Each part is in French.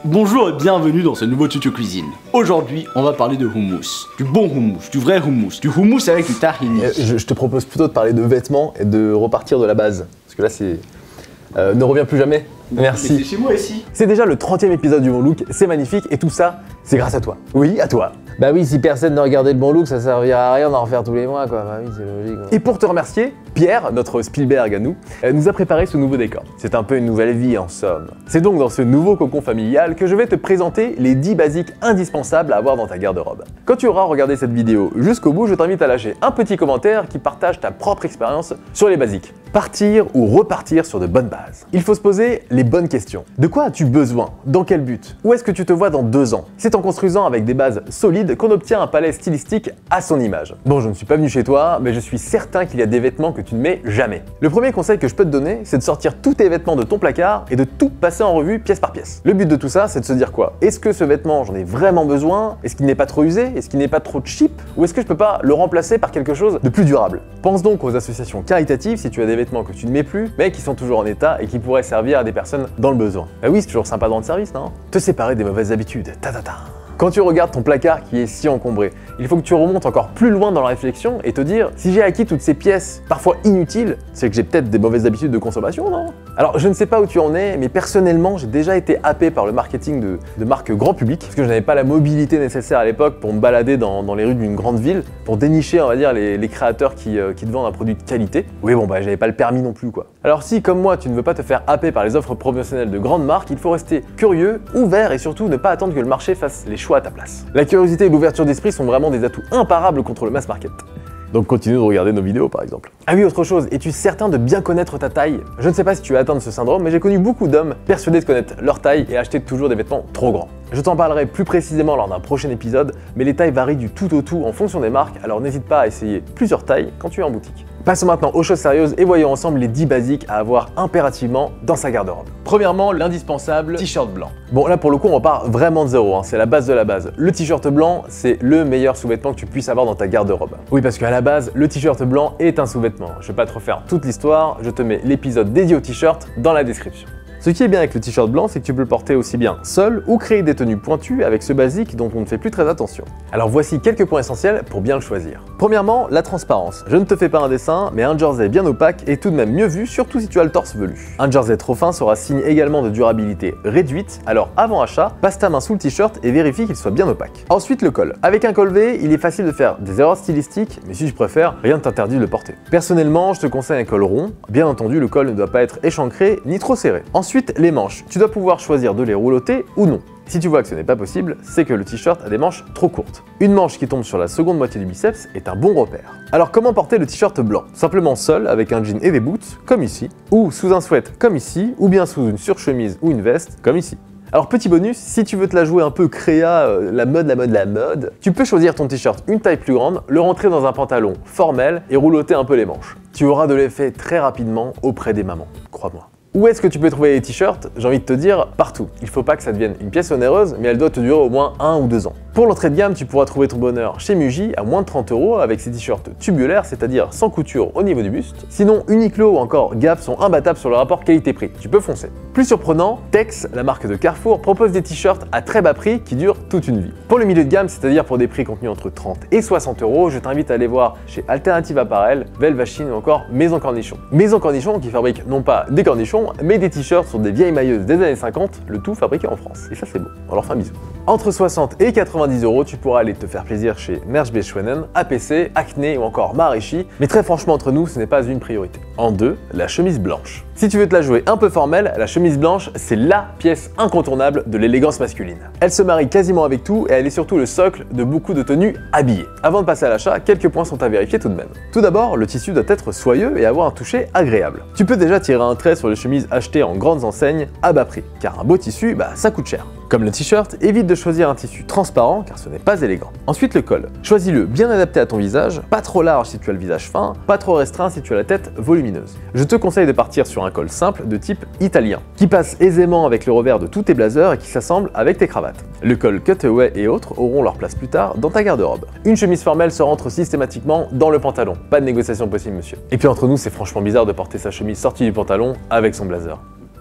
Bonjour et bienvenue dans ce nouveau tuto cuisine. Aujourd'hui, on va parler de houmous. Du bon houmous, du vrai houmous, du houmous avec du tahini. Je te propose plutôt de parler de vêtements et de repartir de la base. Parce que là, c'est... ne reviens plus jamais. Merci. C'est chez moi ici. C'est déjà le 30e épisode du Bon Look, c'est magnifique et tout ça, c'est grâce à toi. Oui, à toi. Bah oui, si personne ne regardait le Bon Look, ça servira à rien d'en refaire tous les mois, quoi. Bah oui, c'est logique. Et pour te remercier, Pierre, notre Spielberg à nous, nous a préparé ce nouveau décor. C'est un peu une nouvelle vie en somme. C'est donc dans ce nouveau cocon familial que je vais te présenter les 10 basiques indispensables à avoir dans ta garde-robe. Quand tu auras regardé cette vidéo jusqu'au bout, je t'invite à lâcher un petit commentaire qui partage ta propre expérience sur les basiques. Partir ou repartir sur de bonnes bases. Il faut se poser les bonnes questions. De quoi as-tu besoin? Dans quel but? Où est-ce que tu te vois dans 2 ans? C'est en construisant avec des bases solides qu'on obtient un palais stylistique à son image. Bon, je ne suis pas venu chez toi, mais je suis certain qu'il y a des vêtements que tu ne mets jamais. Le premier conseil que je peux te donner, c'est de sortir tous tes vêtements de ton placard et de tout passer en revue pièce par pièce. Le but de tout ça, c'est de se dire quoi? Est-ce que ce vêtement, j'en ai vraiment besoin? Est-ce qu'il n'est pas trop usé? Est-ce qu'il n'est pas trop cheap? Ou est-ce que je peux pas le remplacer par quelque chose de plus durable? Pense donc aux associations caritatives si tu as des vêtements que tu ne mets plus, mais qui sont toujours en état et qui pourraient servir à des personnes dans le besoin. Bah oui, c'est toujours sympa de rendre service, non? Te séparer des mauvaises habitudes, ta. Quand tu regardes ton placard qui est si encombré, il faut que tu remontes encore plus loin dans la réflexion et te dire si j'ai acquis toutes ces pièces, parfois inutiles, c'est que j'ai peut-être des mauvaises habitudes de consommation, non? Alors je ne sais pas où tu en es, mais personnellement j'ai déjà été happé par le marketing de marques grand public, parce que je n'avais pas la mobilité nécessaire à l'époque pour me balader dans les rues d'une grande ville, pour dénicher on va dire les créateurs qui te vendent un produit de qualité. Oui bon bah j'avais pas le permis non plus quoi. Alors si comme moi tu ne veux pas te faire happer par les offres promotionnelles de grandes marques, il faut rester curieux, ouvert et surtout ne pas attendre que le marché fasse les choix à ta place. La curiosité et l'ouverture d'esprit sont vraiment des atouts imparables contre le mass market. Donc continue de regarder nos vidéos par exemple. Ah oui, autre chose, es-tu certain de bien connaître ta taille? Je ne sais pas si tu es atteint de ce syndrome, mais j'ai connu beaucoup d'hommes persuadés de connaître leur taille et acheter toujours des vêtements trop grands. Je t'en parlerai plus précisément lors d'un prochain épisode, mais les tailles varient du tout au tout en fonction des marques, alors n'hésite pas à essayer plusieurs tailles quand tu es en boutique. Passons maintenant aux choses sérieuses et voyons ensemble les 10 basiques à avoir impérativement dans sa garde-robe. Premièrement, l'indispensable t-shirt blanc. Bon là pour le coup on part vraiment de zéro, c'est la base de la base. Le t-shirt blanc c'est le meilleur sous-vêtement que tu puisses avoir dans ta garde-robe. Oui parce qu'à la base, le t-shirt blanc est un sous-vêtement. Je vais pas te refaire toute l'histoire, je te mets l'épisode dédié au t-shirt dans la description. Ce qui est bien avec le t-shirt blanc, c'est que tu peux le porter aussi bien seul ou créer des tenues pointues avec ce basique dont on ne fait plus très attention. Alors voici quelques points essentiels pour bien le choisir. Premièrement, la transparence. Je ne te fais pas un dessin, mais un jersey bien opaque est tout de même mieux vu, surtout si tu as le torse velu. Un jersey trop fin sera signe également de durabilité réduite, alors avant achat, passe ta main sous le t-shirt et vérifie qu'il soit bien opaque. Ensuite le col. Avec un col V, il est facile de faire des erreurs stylistiques, mais si tu préfères, rien ne t'interdit de le porter. Personnellement, je te conseille un col rond. Bien entendu, le col ne doit pas être échancré ni trop serré. Ensuite, les manches. Tu dois pouvoir choisir de les roulotter ou non. Si tu vois que ce n'est pas possible, c'est que le t-shirt a des manches trop courtes. Une manche qui tombe sur la seconde moitié du biceps est un bon repère. Alors comment porter le t-shirt blanc? Simplement seul, avec un jean et des boots, comme ici, ou sous un sweat, comme ici, ou bien sous une surchemise ou une veste, comme ici. Alors petit bonus, si tu veux te la jouer un peu créa, la mode, tu peux choisir ton t-shirt une taille plus grande, le rentrer dans un pantalon formel et roulotter un peu les manches. Tu auras de l'effet très rapidement auprès des mamans, crois-moi. Où est-ce que tu peux trouver les t-shirts? J'ai envie de te dire partout. Il faut pas que ça devienne une pièce onéreuse, mais elle doit te durer au moins 1 ou 2 ans. Pour l'entrée de gamme, tu pourras trouver ton bonheur chez Muji à moins de 30 € avec ses t-shirts tubulaires, c'est-à-dire sans couture au niveau du buste. Sinon, Uniqlo ou encore Gap sont imbattables sur le rapport qualité-prix. Tu peux foncer. Plus surprenant, Tex, la marque de Carrefour, propose des t-shirts à très bas prix qui durent toute une vie. Pour le milieu de gamme, c'est-à-dire pour des prix contenus entre 30 et 60 €, je t'invite à aller voir chez Alternative Apparel, Velvachine ou encore Maison Cornichon. Maison Cornichon qui fabrique non pas des cornichons, mais des t-shirts sur des vieilles mailleuses des années 50, le tout fabriqué en France. Et ça c'est beau, on leur fait un bisou. Entre 60 et 90 €, tu pourras aller te faire plaisir chez Merch Beschwenen, APC, Acne ou encore Marichi, mais très franchement entre nous, ce n'est pas une priorité. En 2, la chemise blanche. Si tu veux te la jouer un peu formelle, la chemise blanche, c'est LA pièce incontournable de l'élégance masculine. Elle se marie quasiment avec tout et elle est surtout le socle de beaucoup de tenues habillées. Avant de passer à l'achat, quelques points sont à vérifier tout de même. Tout d'abord, le tissu doit être soyeux et avoir un toucher agréable. Tu peux déjà tirer un trait sur les chemises achetées en grandes enseignes à bas prix, car un beau tissu, ça coûte cher. Comme le t-shirt, évite de choisir un tissu transparent car ce n'est pas élégant. Ensuite le col. Choisis-le bien adapté à ton visage, pas trop large si tu as le visage fin, pas trop restreint si tu as la tête volumineuse. Je te conseille de partir sur un col simple de type italien, qui passe aisément avec le revers de tous tes blazers et qui s'assemble avec tes cravates. Le col cutaway et autres auront leur place plus tard dans ta garde-robe. Une chemise formelle se rentre systématiquement dans le pantalon. Pas de négociation possible monsieur. Et puis entre nous, c'est franchement bizarre de porter sa chemise sortie du pantalon avec son blazer.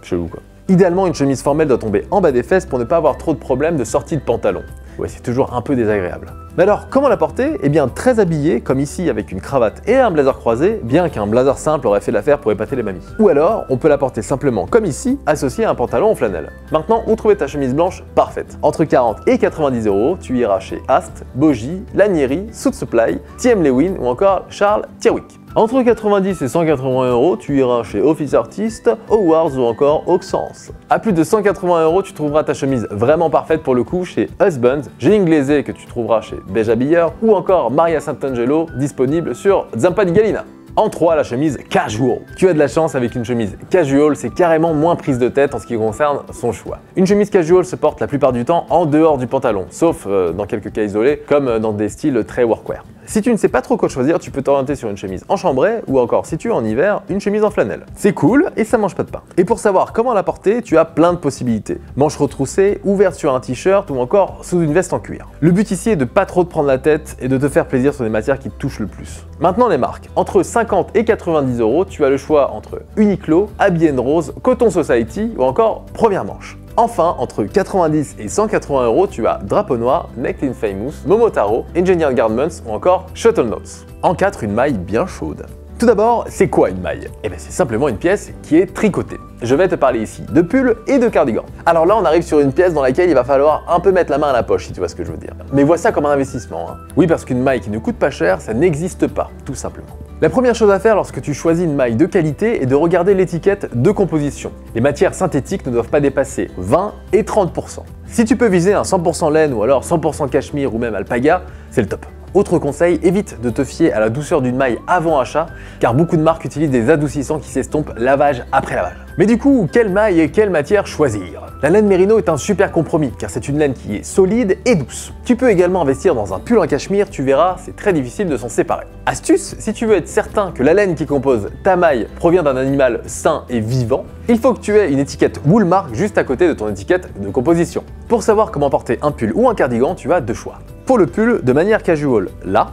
Chelou quoi. Idéalement, une chemise formelle doit tomber en bas des fesses pour ne pas avoir trop de problèmes de sortie de pantalon. Ouais, c'est toujours un peu désagréable. Mais alors, comment la porter? Eh bien, très habillé, comme ici avec une cravate et un blazer croisé, bien qu'un blazer simple aurait fait l'affaire pour épater les mamies. Ou alors, on peut la porter simplement comme ici, associée à un pantalon en flanelle. Maintenant, où trouver ta chemise blanche parfaite? Entre 40 et 90 €, tu iras chez Ast, Bogie, Lanieri, Suit Supply, TM Lewin ou encore Charles Tierwick. Entre 90 et 180 €, tu iras chez Office Artist, Howards ou encore Auxence. À plus de 180 €, tu trouveras ta chemise vraiment parfaite pour le coup chez Husbands, Génie Glaisé que tu trouveras chez Beige Habilleur ou encore Maria Sant'Angelo disponible sur Zampa di Gallina. En 3, la chemise casual. Tu as de la chance avec une chemise casual, c'est carrément moins prise de tête en ce qui concerne son choix. Une chemise casual se porte la plupart du temps en dehors du pantalon, sauf dans quelques cas isolés, comme dans des styles très workwear. Si tu ne sais pas trop quoi choisir, tu peux t'orienter sur une chemise en chambray ou encore, si tu es en hiver, une chemise en flanelle. C'est cool et ça mange pas de pain. Et pour savoir comment la porter, tu as plein de possibilités. Manches retroussées, ouverte sur un t-shirt ou encore sous une veste en cuir. Le but ici est de pas trop te prendre la tête et de te faire plaisir sur des matières qui te touchent le plus. Maintenant les marques. Entre 50 et 90 €, tu as le choix entre Uniqlo, Abbey & Rose, Cotton Society ou encore Première Manche. Enfin, entre 90 et 180 €, tu as Drapeau Noir, Necklin Famous, Momotaro, Engineered Garments ou encore Shuttle Notes. En 4, une maille bien chaude. Tout d'abord, c'est quoi une maille? Eh bien c'est simplement une pièce qui est tricotée. Je vais te parler ici de pull et de cardigan. Alors là, on arrive sur une pièce dans laquelle il va falloir un peu mettre la main à la poche, si tu vois ce que je veux dire. Mais vois ça comme un investissement. Oui, parce qu'une maille qui ne coûte pas cher, ça n'existe pas, tout simplement. La première chose à faire lorsque tu choisis une maille de qualité est de regarder l'étiquette de composition. Les matières synthétiques ne doivent pas dépasser 20 et 30%. Si tu peux viser un 100% laine ou alors 100% cachemire ou même alpaga, c'est le top. Autre conseil, évite de te fier à la douceur d'une maille avant achat, car beaucoup de marques utilisent des adoucissants qui s'estompent lavage après lavage. Mais du coup, quelle maille et quelle matière choisir? La laine Merino est un super compromis, car c'est une laine qui est solide et douce. Tu peux également investir dans un pull en cachemire, tu verras, c'est très difficile de s'en séparer. Astuce, si tu veux être certain que la laine qui compose ta maille provient d'un animal sain et vivant, il faut que tu aies une étiquette Woolmark juste à côté de ton étiquette de composition. Pour savoir comment porter un pull ou un cardigan, tu as deux choix. Pour le pull, de manière casual, là,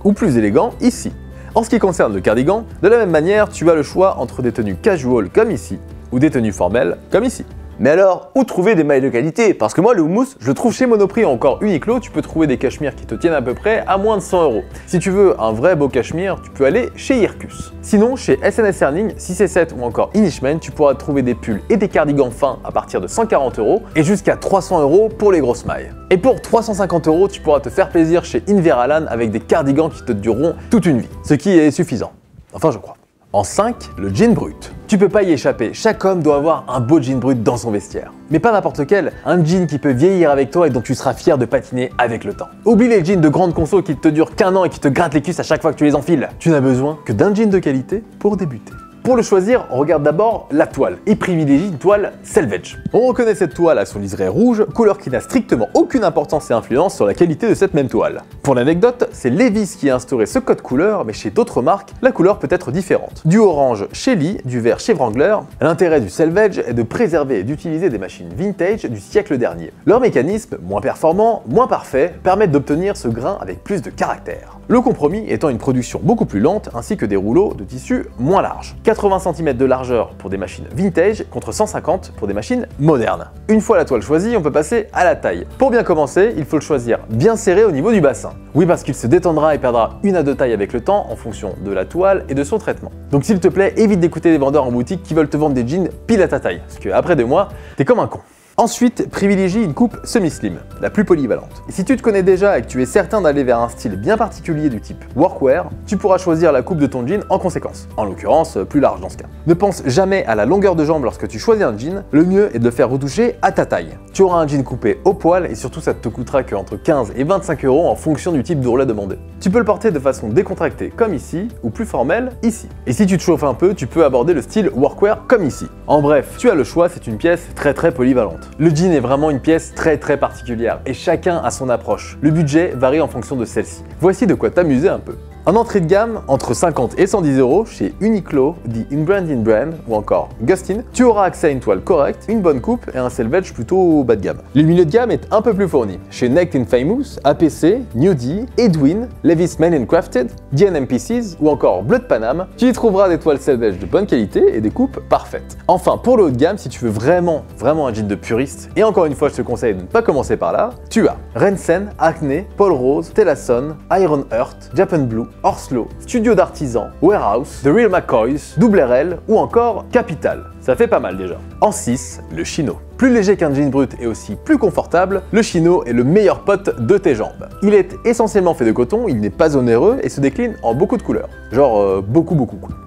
ou plus élégant, ici. En ce qui concerne le cardigan, de la même manière, tu as le choix entre des tenues casual comme ici, ou des tenues formelles comme ici. Mais alors, où trouver des mailles de qualité? Parce que moi, le houmous, Je le trouve chez Monoprix ou encore Uniqlo, tu peux trouver des cachemires qui te tiennent à peu près à moins de 100 €. Si tu veux un vrai beau cachemire, tu peux aller chez Irkus. Sinon, chez SNS Earning, 6C7 ou encore Inishman, tu pourras trouver des pulls et des cardigans fins à partir de 140 € et jusqu'à 300 € pour les grosses mailles. Et pour 350 €, tu pourras te faire plaisir chez Inveralan avec des cardigans qui te dureront toute une vie, ce qui est suffisant. Enfin, je crois. En 5, le jean brut. Tu peux pas y échapper, chaque homme doit avoir un beau jean brut dans son vestiaire. Mais pas n'importe lequel, un jean qui peut vieillir avec toi et dont tu seras fier de patiner avec le temps. Oublie les jeans de grande conso qui te durent qu'un an et qui te grattent les cuisses à chaque fois que tu les enfiles. Tu n'as besoin que d'un jean de qualité pour débuter. Pour le choisir, on regarde d'abord la toile et privilégie une toile selvage. On reconnaît cette toile à son liseré rouge, couleur qui n'a strictement aucune importance et influence sur la qualité de cette même toile. Pour l'anecdote, c'est Levi's qui a instauré ce code couleur, mais chez d'autres marques, la couleur peut être différente. Du orange chez Lee, du vert chez Wrangler. L'intérêt du selvage est de préserver et d'utiliser des machines vintage du siècle dernier. Leur mécanisme, moins performant, moins parfait, permettent d'obtenir ce grain avec plus de caractère. Le compromis étant une production beaucoup plus lente ainsi que des rouleaux de tissu moins larges. 80 cm de largeur pour des machines vintage contre 150 pour des machines modernes. Une fois la toile choisie, on peut passer à la taille. Pour bien commencer, il faut le choisir bien serré au niveau du bassin. Oui, parce qu'il se détendra et perdra 1 à 2 tailles avec le temps en fonction de la toile et de son traitement. Donc s'il te plaît, évite d'écouter les vendeurs en boutique qui veulent te vendre des jeans pile à ta taille, parce que après 2 mois, t'es comme un con. Ensuite, privilégie une coupe semi-slim, la plus polyvalente. Et si tu te connais déjà et que tu es certain d'aller vers un style bien particulier du type workwear, tu pourras choisir la coupe de ton jean en conséquence. En l'occurrence, plus large dans ce cas. Ne pense jamais à la longueur de jambe lorsque tu choisis un jean, le mieux est de le faire retoucher à ta taille. Tu auras un jean coupé au poil et surtout ça ne te coûtera que entre 15 et 25 € en fonction du type d'ourlet demandé. Tu peux le porter de façon décontractée comme ici, ou plus formelle ici. Et si tu te chauffes un peu, tu peux aborder le style workwear comme ici. En bref, tu as le choix, c'est une pièce très polyvalente. Le jean est vraiment une pièce très particulière et chacun a son approche. Le budget varie en fonction de celle-ci. Voici de quoi t'amuser un peu. En entrée de gamme, entre 50 et 110 € chez Uniqlo, The Inbrand Brand ou encore Gustin, tu auras accès à une toile correcte, une bonne coupe et un selvage plutôt bas de gamme. Le milieu de gamme est un peu plus fourni. Chez Naked and Famous, APC, Nudie, Edwin, Levi's Men & Crafted, DNMPCs ou encore Bleu de Paname, tu y trouveras des toiles selvage de bonne qualité et des coupes parfaites. Enfin, pour le haut de gamme, si tu veux vraiment un jean de puriste, et encore une fois je te conseille de ne pas commencer par là, tu as Rensen, Acne, Paul Rose, Tellason, Iron Heart, Japan Blue, Horslow, Studio d'Artisan, Warehouse, The Real McCoys, Double RL ou encore Capital. Ça fait pas mal déjà. En 6, le chino. Plus léger qu'un jean brut et aussi plus confortable, le chino est le meilleur pote de tes jambes. Il est essentiellement fait de coton, il n'est pas onéreux et se décline en beaucoup de couleurs. Genre beaucoup.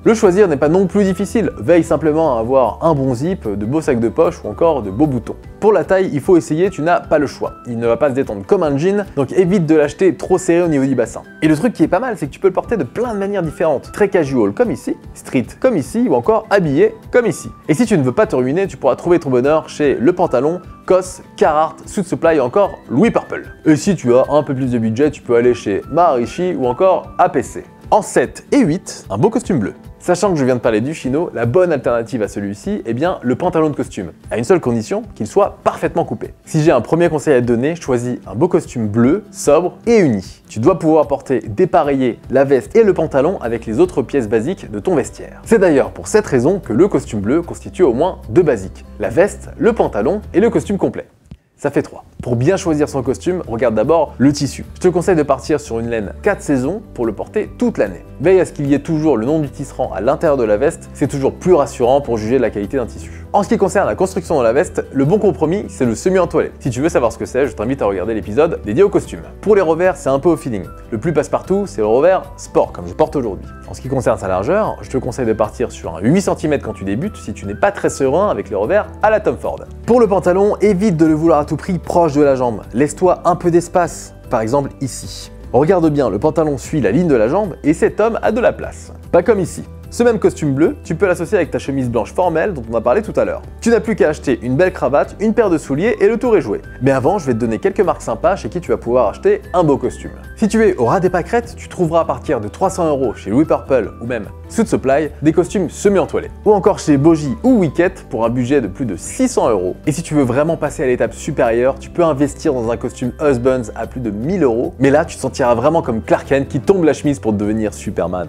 Le choisir n'est pas non plus difficile, veille simplement à avoir un bon zip, de beaux sacs de poche ou encore de beaux boutons. Pour la taille, il faut essayer, tu n'as pas le choix. Il ne va pas se détendre comme un jean, donc évite de l'acheter trop serré au niveau du bassin. Et le truc qui est pas mal, c'est que tu peux le porter de plein de manières différentes. Très casual comme ici, street comme ici ou encore habillé comme ici. Et si tu ne veux pas te ruiner, tu pourras trouver ton bonheur chez Le Pantalon, COS, Carhartt, Suit Supply ou encore Louis Purple. Et si tu as un peu plus de budget, tu peux aller chez Maharishi ou encore APC. En 7 et 8, un beau costume bleu. Sachant que je viens de parler du chino, la bonne alternative à celui-ci est bien le pantalon de costume, à une seule condition, qu'il soit parfaitement coupé. Si j'ai un premier conseil à te donner, choisis un beau costume bleu, sobre et uni. Tu dois pouvoir porter dépareiller la veste et le pantalon avec les autres pièces basiques de ton vestiaire. C'est d'ailleurs pour cette raison que le costume bleu constitue au moins 2 basiques, la veste, le pantalon et le costume complet. Ça fait 3. Pour bien choisir son costume, regarde d'abord le tissu. Je te conseille de partir sur une laine 4 saisons pour le porter toute l'année. Veille à ce qu'il y ait toujours le nom du tisserand à l'intérieur de la veste, c'est toujours plus rassurant pour juger de la qualité d'un tissu. En ce qui concerne la construction de la veste, le bon compromis, c'est le semi-entoilé. Si tu veux savoir ce que c'est, je t'invite à regarder l'épisode dédié au costume. Pour les revers, c'est un peu au feeling. Le plus passe-partout, c'est le revers sport, comme je porte aujourd'hui. En ce qui concerne sa largeur, je te conseille de partir sur un 8 cm quand tu débutes si tu n'es pas très serein avec le revers à la Tom Ford. Pour le pantalon, évite de le vouloir à tout prix proche de la jambe. Laisse-toi un peu d'espace, par exemple ici. Regarde bien, le pantalon suit la ligne de la jambe et cet homme a de la place. Pas comme ici. Ce même costume bleu, tu peux l'associer avec ta chemise blanche formelle dont on a parlé tout à l'heure. Tu n'as plus qu'à acheter une belle cravate, une paire de souliers et le tour est joué. Mais avant, je vais te donner quelques marques sympas chez qui tu vas pouvoir acheter un beau costume. Si tu es au ras des pâquerettes, tu trouveras à partir de 300 € chez Louis Purple ou même Suit Supply des costumes semi-entoilés. Ou encore chez Boji ou Wicket pour un budget de plus de 600 €. Et si tu veux vraiment passer à l'étape supérieure, tu peux investir dans un costume Husbands à plus de 1000 €. Mais là, tu te sentiras vraiment comme Clark Kent qui tombe la chemise pour devenir Superman.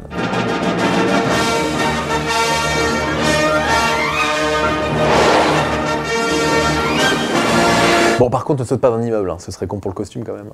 Bon, par contre, ne saute pas d'un immeuble, hein, ce serait con pour le costume quand même.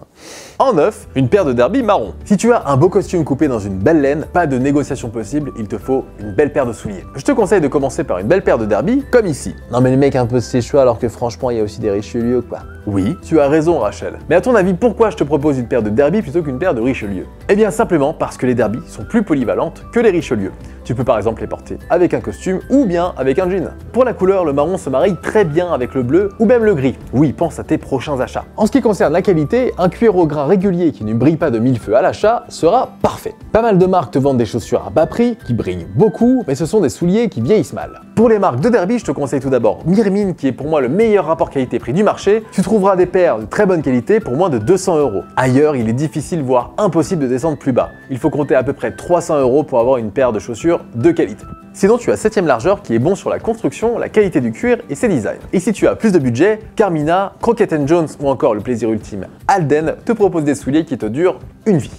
En 9, une paire de derby marron. Si tu as un beau costume coupé dans une belle laine, pas de négociation possible, il te faut une belle paire de souliers. Je te conseille de commencer par une belle paire de derby, comme ici. Non mais le mec un peu de ses choix alors que franchement il y a aussi des Richelieu quoi. Oui, tu as raison Rachel. Mais à ton avis, pourquoi je te propose une paire de derby plutôt qu'une paire de Richelieu? Eh bien simplement parce que les derby sont plus polyvalentes que les Richelieu. Tu peux par exemple les porter avec un costume ou bien avec un jean. Pour la couleur, le marron se marie très bien avec le bleu ou même le gris. Oui, pense à tes prochains achats. En ce qui concerne la qualité, un cuir au grain régulier qui ne brille pas de mille feux à l'achat sera parfait. Pas mal de marques te vendent des chaussures à bas prix qui brillent beaucoup, mais ce sont des souliers qui vieillissent mal. Pour les marques de derby, je te conseille tout d'abord Mirmin qui est pour moi le meilleur rapport qualité-prix du marché. Tu trouveras des paires de très bonne qualité pour moins de 200 €. Ailleurs, il est difficile voire impossible de descendre plus bas. Il faut compter à peu près 300 € pour avoir une paire de chaussures de qualité. Sinon, tu as 7ème largeur qui est bon sur la construction, la qualité du cuir et ses designs. Et si tu as plus de budget, Carmina, Crockett & Jones ou encore le plaisir ultime Alden te proposent des souliers qui te durent une vie.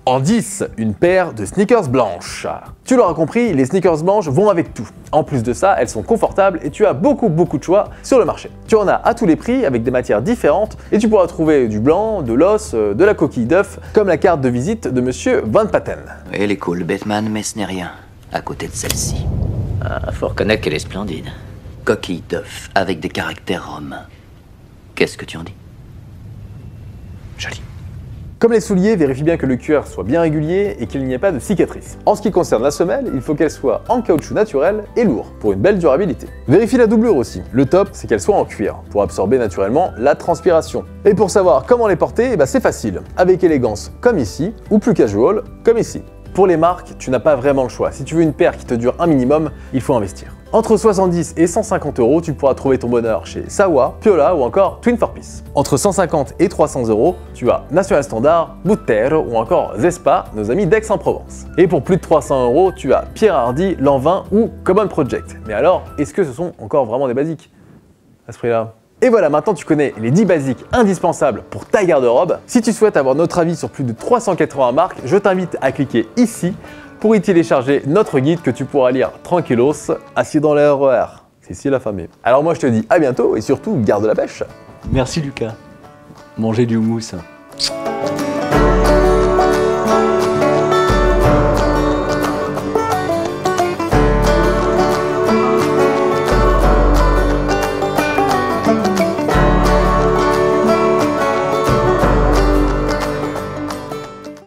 En 10, une paire de sneakers blanches. Tu l'auras compris, les sneakers blanches vont avec tout. En plus de ça, elles sont confortables et tu as beaucoup de choix sur le marché. Tu en as à tous les prix avec des matières différentes et tu pourras trouver du blanc, de l'os, de la coquille d'œuf, comme la carte de visite de Monsieur Van Patten. Elle est cool, Batman, mais ce n'est rien à côté de celle-ci. Ah, faut reconnaître qu'elle est splendide. Coquille d'œuf avec des caractères romains. Qu'est-ce que tu en dis? Joli. Comme les souliers, vérifie bien que le cuir soit bien régulier et qu'il n'y ait pas de cicatrices. En ce qui concerne la semelle, il faut qu'elle soit en caoutchouc naturel et lourd pour une belle durabilité. Vérifie la doublure aussi. Le top, c'est qu'elle soit en cuir pour absorber naturellement la transpiration. Et pour savoir comment les porter, c'est facile. Avec élégance comme ici ou plus casual comme ici. Pour les marques, tu n'as pas vraiment le choix. Si tu veux une paire qui te dure un minimum, il faut investir. Entre 70 et 150 euros, tu pourras trouver ton bonheur chez Sawa, Piola ou encore Twin for Peace. Entre 150 et 300 euros, tu as National Standard, Buttero ou encore Zespa, nos amis d'Aix-en-Provence. Et pour plus de 300 euros, tu as Pierre Hardy, Lanvin ou Common Project. Mais alors, est-ce que ce sont encore vraiment des basiques à ce prix-là? Et voilà, maintenant tu connais les 10 basiques indispensables pour ta garde-robe. Si tu souhaites avoir notre avis sur plus de 380 marques, je t'invite à cliquer ici pour y télécharger notre guide que tu pourras lire tranquillos, assis dans le RER. C'est ici la famille. Alors moi je te dis à bientôt et surtout garde la pêche. Merci Lucas. Manger du houmous.